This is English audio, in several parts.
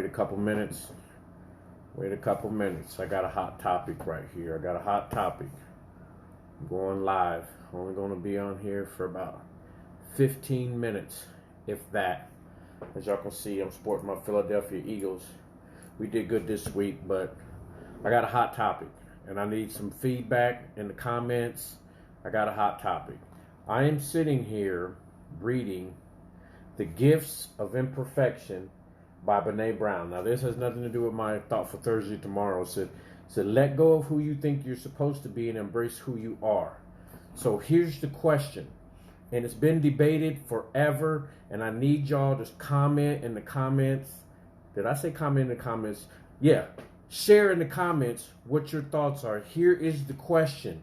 wait a couple minutes. Wait a couple minutes. I got a hot topic right here. I got a hot topic. I'm going live. Only going to be on here for about 15 minutes, if that. As y'all can see, I'm sporting my Philadelphia Eagles. We did good this week, but I got a hot topic, and I need some feedback in the comments. I got a hot topic. I am sitting here reading The Gifts of Imperfection by Brene. Now, this has nothing to do with my thought for Thursday tomorrow. It said, let go of who you think you're supposed to be and embrace who you are. So here's the question, and it's been debated forever, and I need y'all to comment in the comments. Did I say comment in the comments? Yeah. Share in the comments what your thoughts are. Here is the question,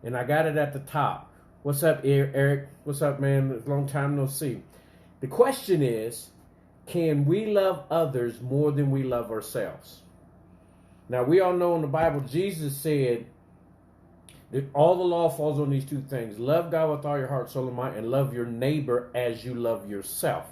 and I got it at the top. What's up, Eric? What's up, man? Long time no see. The question is, can we love others more than we love ourselves? Now, we all know in the Bible, Jesus said that all the law falls on these two things. Love God with all your heart, soul, and mind, and love your neighbor as you love yourself.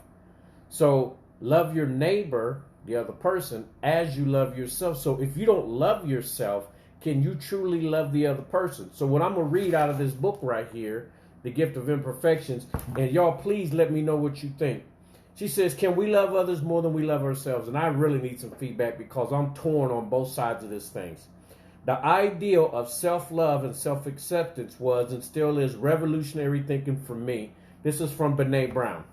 So, love your neighbor, the other person, as you love yourself. So, if you don't love yourself, can you truly love the other person? So, what I'm going to read out of this book right here, The Gift of Imperfections, and y'all please let me know what you think. She says, can we love others more than we love ourselves? And I really need some feedback because I'm torn on both sides of this thing. The ideal of self-love and self-acceptance was and still is revolutionary thinking for me. This is from Brene.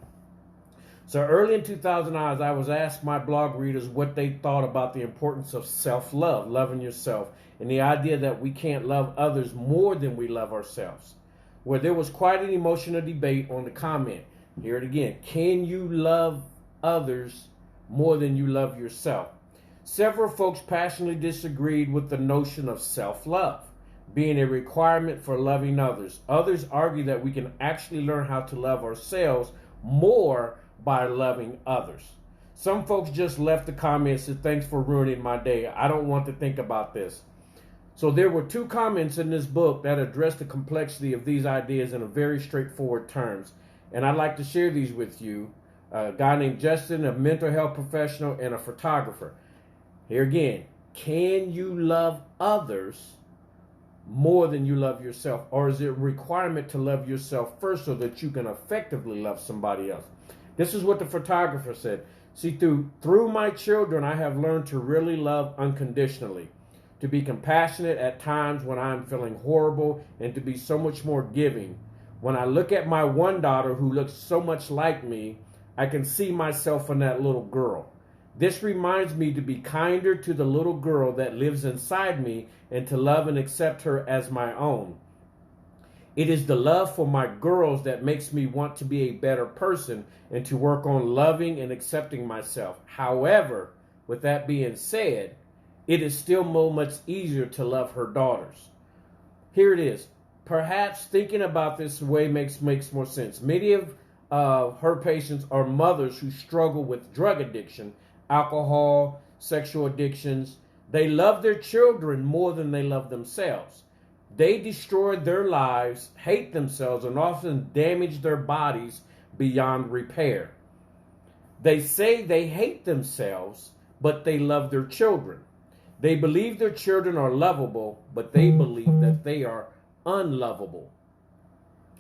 So early in 2009, I was asked my blog readers what they thought about the importance of self-love, loving yourself, and the idea that we can't love others more than we love ourselves. Where there was quite an emotional debate on the comment. Hear it again. Can you love others more than you love yourself? Several folks passionately disagreed with the notion of self-love being a requirement for loving others. Others argue that we can actually learn how to love ourselves more by loving others. Some folks just left the comments and said, thanks for ruining my day. I don't want to think about this. So there were two comments in this book that address the complexity of these ideas in a very straightforward terms. And I'd like to share these with you. A guy named Justin, a mental health professional, and a photographer. Here again, can you love others more than you love yourself? Or is it a requirement to love yourself first so that you can effectively love somebody else? This is what the photographer said. See, through my children, I have learned to really love unconditionally, to be compassionate at times when I'm feeling horrible, and to be so much more giving. When I look at my one daughter who looks so much like me, I can see myself in that little girl. This reminds me to be kinder to the little girl that lives inside me and to love and accept her as my own. It is the love for my girls that makes me want to be a better person and to work on loving and accepting myself. However, with that being said, it is still much easier to love her daughters. Here it is. Perhaps thinking about this way makes more sense. Many of her patients are mothers who struggle with drug addiction, alcohol, sexual addictions. They love their children more than they love themselves. They destroy their lives, hate themselves, and often damage their bodies beyond repair. They say they hate themselves, but they love their children. They believe their children are lovable, but they believe that they are unlovable.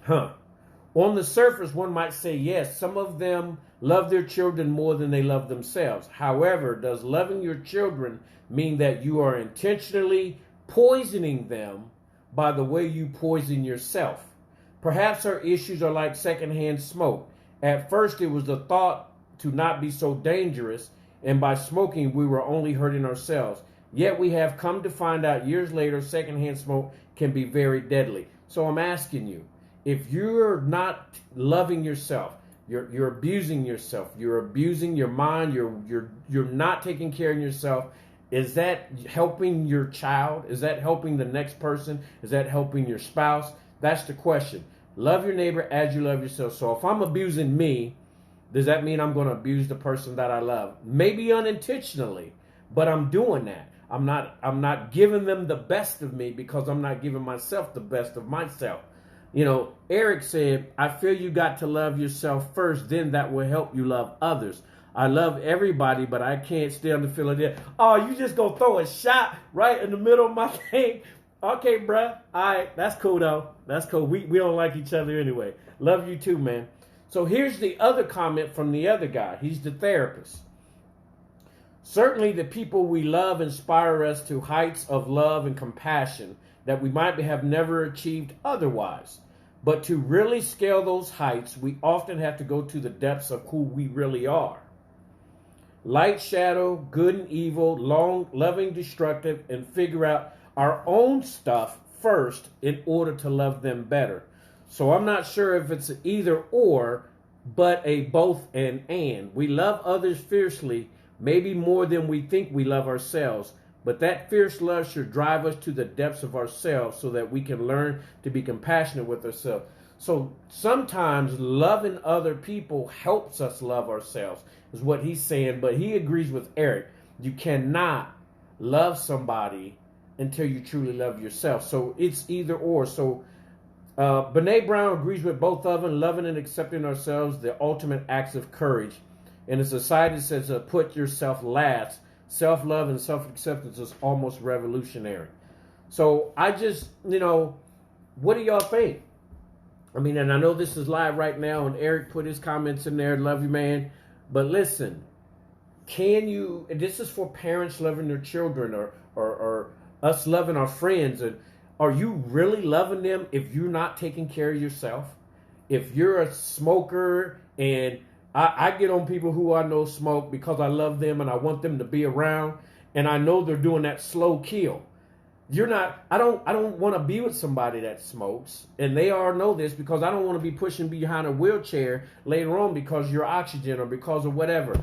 On the surface, one might say, yes, some of them love their children more than they love themselves. However, does loving your children mean that you are intentionally poisoning them by the way you poison yourself? Perhaps our issues are like secondhand smoke. At first, it was the thought to not be so dangerous, and by smoking, we were only hurting ourselves. Yet we have come to find out years later, secondhand smoke can be very deadly. So I'm asking you, if you're not loving yourself, you're abusing yourself, you're abusing your mind, you're not taking care of yourself, is that helping your child? Is that helping the next person? Is that helping your spouse? That's the question. Love your neighbor as you love yourself. So if I'm abusing me, does that mean I'm going to abuse the person that I love? Maybe unintentionally, but I'm doing that. I'm not giving them the best of me because I'm not giving myself the best of myself. You know, Eric said, I feel you got to love yourself first, then that will help you love others. I love everybody, but I can't stand the feeling that, oh, you just gonna throw a shot right in the middle of my thing. Okay, bruh. All right, that's cool though. That's cool. We don't like each other anyway. Love you too, man. So here's the other comment from the other guy. He's the therapist. Certainly the people we love inspire us to heights of love and compassion that we might have never achieved otherwise. But to really scale those heights, we often have to go to the depths of who we really are. Light, shadow, good and evil, long, loving, destructive, and figure out our own stuff first in order to love them better. So I'm not sure if it's an either or, but a both and. We love others fiercely, maybe more than we think we love ourselves. But that fierce love should drive us to the depths of ourselves so that we can learn to be compassionate with ourselves. So sometimes loving other people helps us love ourselves, is what he's saying. But he agrees with Eric. You cannot love somebody until you truly love yourself. So it's either or. So Brene Brown agrees with both of them. Loving and accepting ourselves, the ultimate acts of courage. And a society that says put yourself last. Self-love and self-acceptance is almost revolutionary. So I just, what do y'all think? I mean, and I know this is live right now, and Eric put his comments in there. Love you, man. But listen, this is for parents loving their children or us loving our friends. And are you really loving them if you're not taking care of yourself? If you're a smoker, and I get on people who I know smoke because I love them and I want them to be around, and I know they're doing that slow kill. I don't want to be with somebody that smokes, and they all know this, because I don't want to be pushing behind a wheelchair later on because you're oxygen or because of whatever.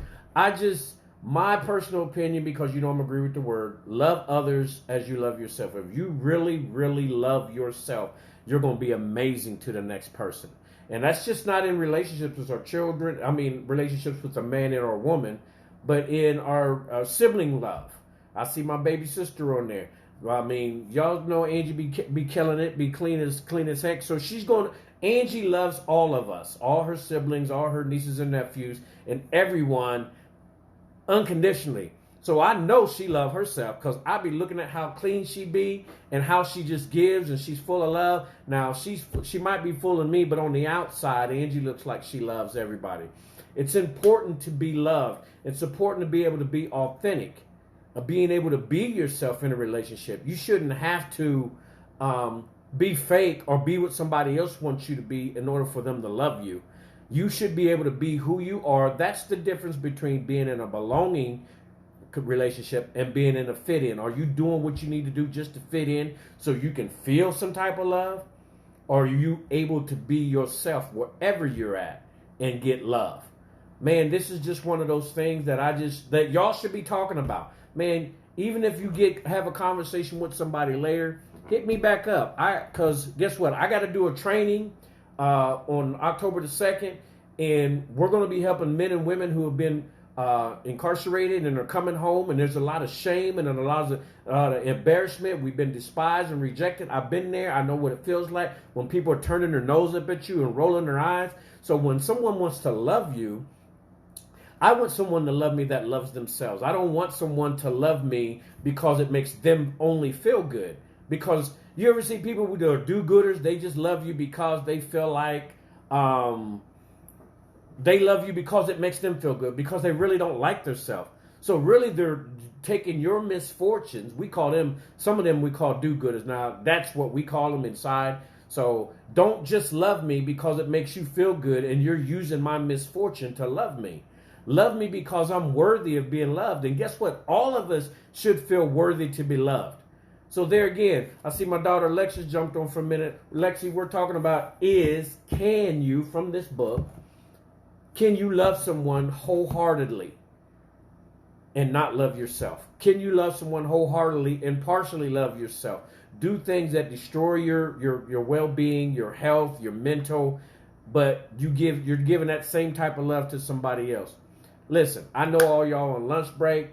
My personal opinion, because I'm agree with the word, love others as you love yourself. If you really, really love yourself, you're going to be amazing to the next person. And that's just not in relationships with our children. I mean, relationships with a man and or a woman, but in our sibling love. I see my baby sister on there. I mean, y'all know Angie be killing it, be clean as heck. So Angie loves all of us, all her siblings, all her nieces and nephews, and everyone unconditionally. So I know she loves herself, because I be looking at how clean she be and how she just gives, and she's full of love. Now, she might be fooling me, but on the outside, Angie looks like she loves everybody. It's important to be loved. It's important to be able to be authentic, being able to be yourself in a relationship. You shouldn't have to be fake or be what somebody else wants you to be in order for them to love you. You should be able to be who you are. That's the difference between being in a belonging relationship and being in a fit in. Are you doing what you need to do just to fit in so you can feel some type of love? Or are you able to be yourself wherever you're at and get love? Man, this is just one of those things that y'all should be talking about. Man, even if you have a conversation with somebody later, hit me back up. Because guess what? I got to do a training on October the 2nd, and we're going to be helping men and women who have been incarcerated and are coming home, and there's a lot of shame and a lot of embarrassment. We've been despised and rejected. I've been there. I know what it feels like when people are turning their nose up at you and rolling their eyes. So when someone wants to love you, I want someone to love me that loves themselves. I don't want someone to love me because it makes them only feel good. Because you ever see people who are do-gooders? They just love you because they feel like they love you because it makes them feel good, because they really don't like themselves. So really they're taking your misfortunes. Some of them we call do-gooders. Now that's what we call them inside. So don't just love me because it makes you feel good and you're using my misfortune to love me. Love me because I'm worthy of being loved. And guess what? All of us should feel worthy to be loved. So there again, I see my daughter Lexi jumped on for a minute. Lexi, we're talking about can you, from this book, can you love someone wholeheartedly and not love yourself? Can you love someone wholeheartedly and partially love yourself? Do things that destroy your well-being, your health, your mental, but you're giving that same type of love to somebody else. Listen, I know all y'all on lunch break.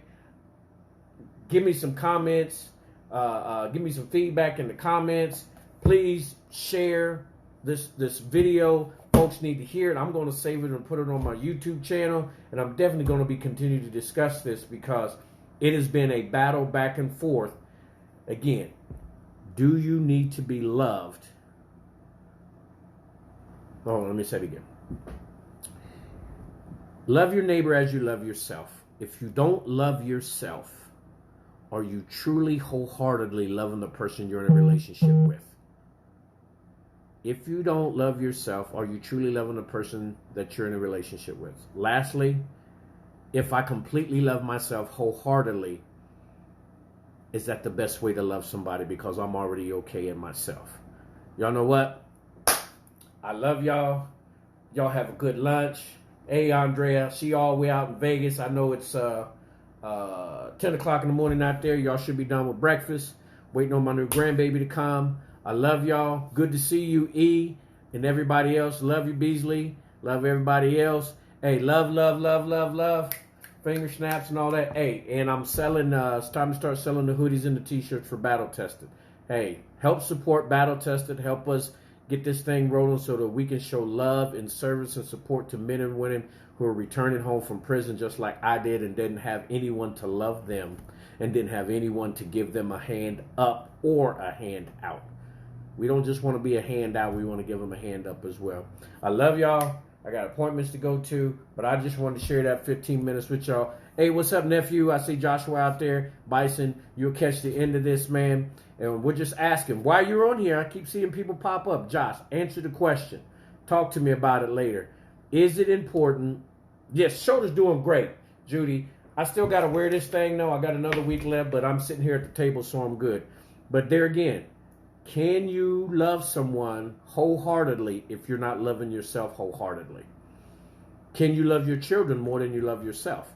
Give me some comments. Give me some feedback in the comments. Please share this video folks need to hear it. I'm going to save it and put it on my YouTube channel, and I'm definitely going to be continuing to discuss this because it has been a battle back and forth. Again, do you need to be loved? Oh, let me say it again. Love your neighbor as you love yourself. If you don't love yourself, are you truly wholeheartedly loving the person you're in a relationship with? If you don't love yourself, are you truly loving the person that you're in a relationship with? Lastly, if I completely love myself wholeheartedly, is that the best way to love somebody because I'm already okay in myself? Y'all know what? I love y'all. Y'all have a good lunch. Hey, Andrea, see you all the way out in Vegas. I know it's 10 o'clock in the morning out there. Y'all should be done with breakfast. Waiting on my new grandbaby to come. I love y'all. Good to see you, E, and everybody else. Love you, Beasley. Love everybody else. Hey, love, love, love, love, love. Finger snaps and all that. Hey, and I'm selling, it's time to start selling the hoodies and the t-shirts for Battle Tested. Hey, help support Battle Tested. Help us get this thing rolling so that we can show love and service and support to men and women who are returning home from prison just like I did and didn't have anyone to love them and didn't have anyone to give them a hand up or a hand out. We don't just want to be a handout. We want to give them a hand up as well. I love y'all. I got appointments to go to, but I just wanted to share that 15 minutes with y'all. Hey, what's up, nephew? I see Joshua out there. Bison, you'll catch the end of this, man. And we're just asking, while you're on here, I keep seeing people pop up. Josh, answer the question. Talk to me about it later. Is it important? Yes, shoulder's doing great, Judy. I still got to wear this thing, though. I got another week left, but I'm sitting here at the table, so I'm good. But there again, can you love someone wholeheartedly if you're not loving yourself wholeheartedly? Can you love your children more than you love yourself?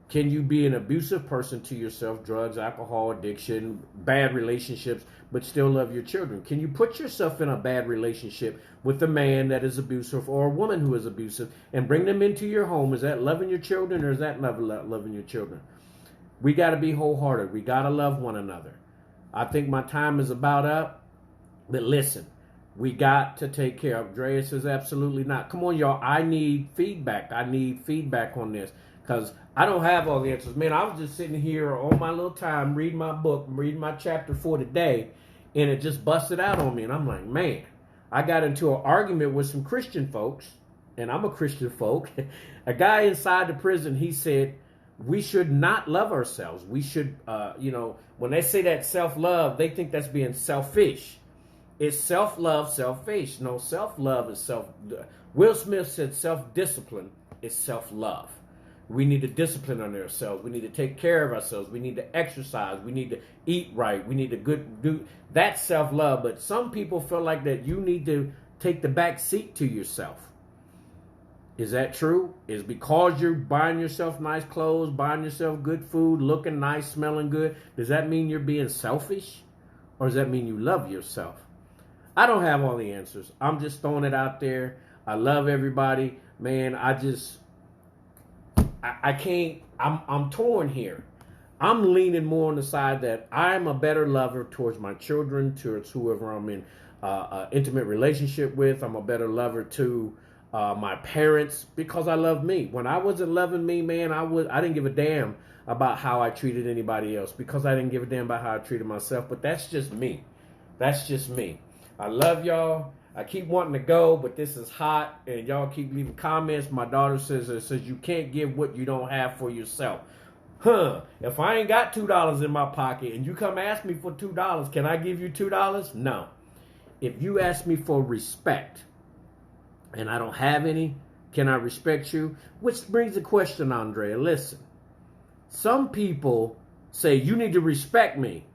Can you be an abusive person to yourself, drugs, alcohol, addiction, bad relationships, but still love your children? Can you put yourself in a bad relationship with a man that is abusive or a woman who is abusive and bring them into your home? Is that loving your children or is that loving your children? We got to be wholehearted. We got to love one another. I think my time is about up, but listen, we got to take care of. Andrea says absolutely not. Come on, y'all. I need feedback. I need feedback on this because I don't have all the answers. Man, I was just sitting here on my little time, reading my book, reading my chapter for today, and it just busted out on me. And I'm like, man, I got into an argument with some Christian folks, and I'm a Christian folk. A guy inside the prison, he said, we should not love ourselves. We should, when they say that self-love, they think that's being selfish. It's self-love, selfish. No, self-love is Will Smith said self-discipline is self-love. We need to discipline on ourselves. We need to take care of ourselves. We need to exercise. We need to eat right. We need to do that's self-love. But some people feel like that you need to take the back seat to yourself. Is that true? Is because you're buying yourself nice clothes, buying yourself good food, looking nice, smelling good, does that mean you're being selfish? Or does that mean you love yourself? I don't have all the answers. I'm just throwing it out there. I love everybody. Man, I can't, I'm torn here. I'm leaning more on the side that I'm a better lover towards my children, towards whoever I'm in an intimate relationship with. I'm a better lover to my parents because I love me. When I wasn't loving me, man, I didn't give a damn about how I treated anybody else because I didn't give a damn about how I treated myself. But that's just me. That's just me. I love y'all. I keep wanting to go, but this is hot, and y'all keep leaving comments. My daughter says you can't give what you don't have for yourself. If I ain't got $2 in my pocket and you come ask me for $2, can I give you $2? No. If you ask me for respect and I don't have any, can I respect you? Which brings the question, Andrea. Listen, some people say you need to respect me,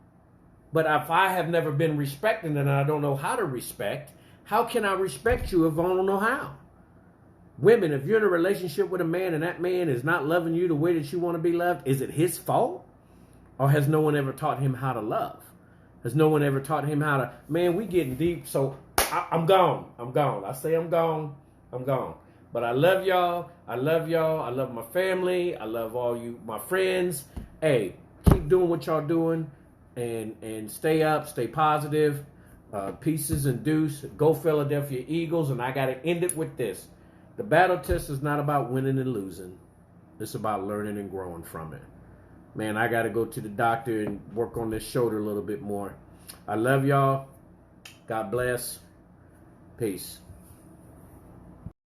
but if I have never been respected and I don't know how to respect, how can I respect you if I don't know how? Women, if you're in a relationship with a man and that man is not loving you the way that you want to be loved, is it his fault? Or has no one ever taught him how to love? Has no one ever taught him how to... Man, we getting deep, so I'm gone. I'm gone. I say I'm gone. I'm gone. But I love y'all. I love y'all. I love my family. I love all you, my friends. Hey, keep doing what y'all doing and stay up, stay positive. Pieces and deuce. Go Philadelphia Eagles. And I got to end it with this. The battle test is not about winning and losing. It's about learning and growing from it. Man, I got to go to the doctor and work on this shoulder a little bit more. I love y'all. God bless. Peace.